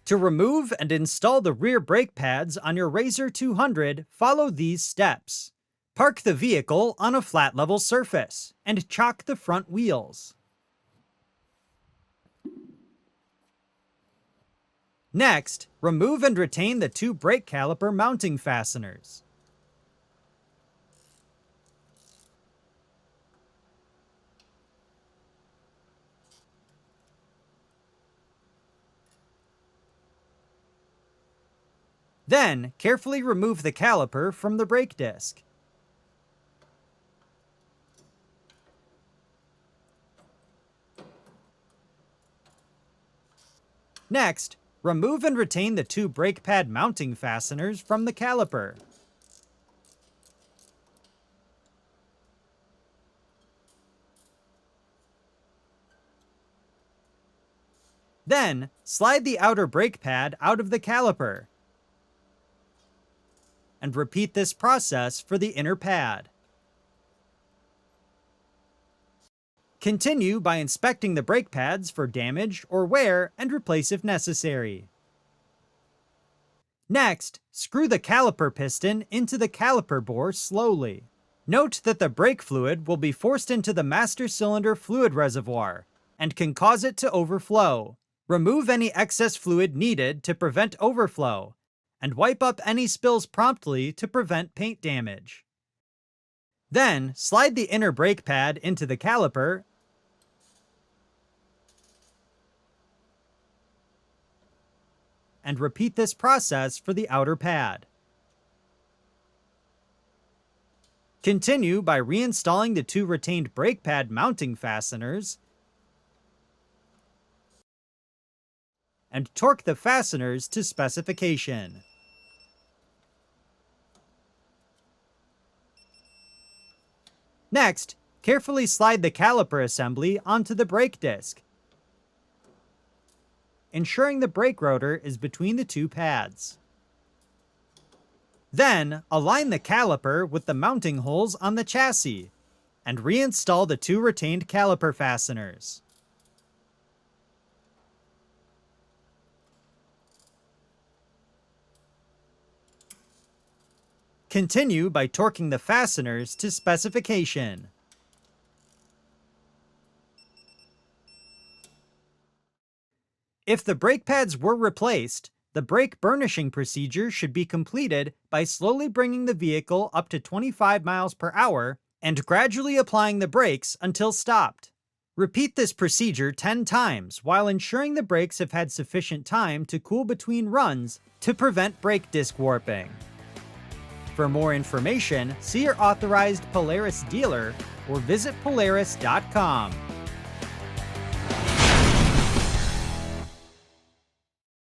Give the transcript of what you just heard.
To remove and install the rear brake pads on your RZR 200, follow these steps. Park the vehicle on a flat level surface and chock the front wheels. Next, remove and retain the 2 brake caliper mounting fasteners. Then, carefully remove the caliper from the brake disc. Next, remove and retain the 2 brake pad mounting fasteners from the caliper. Then, slide the outer brake pad out of the caliper. And repeat this process for the inner pad. Continue by inspecting the brake pads for damage or wear and replace if necessary. Next, screw the caliper piston into the caliper bore slowly. Note that the brake fluid will be forced into the master cylinder fluid reservoir and can cause it to overflow. Remove any excess fluid needed to prevent overflow, and wipe up any spills promptly to prevent paint damage. Then, slide the inner brake pad into the caliper and repeat this process for the outer pad. Continue by reinstalling the 2 retained brake pad mounting fasteners and torque the fasteners to specification. Next, carefully slide the caliper assembly onto the brake disc, ensuring the brake rotor is between the 2 pads. Then, align the caliper with the mounting holes on the chassis, and reinstall the 2 retained caliper fasteners. Continue by torquing the fasteners to specification. If the brake pads were replaced, the brake burnishing procedure should be completed by slowly bringing the vehicle up to 25 miles per hour and gradually applying the brakes until stopped. Repeat this procedure 10 times while ensuring the brakes have had sufficient time to cool between runs to prevent brake disc warping. For more information, see your authorized Polaris dealer or visit Polaris.com.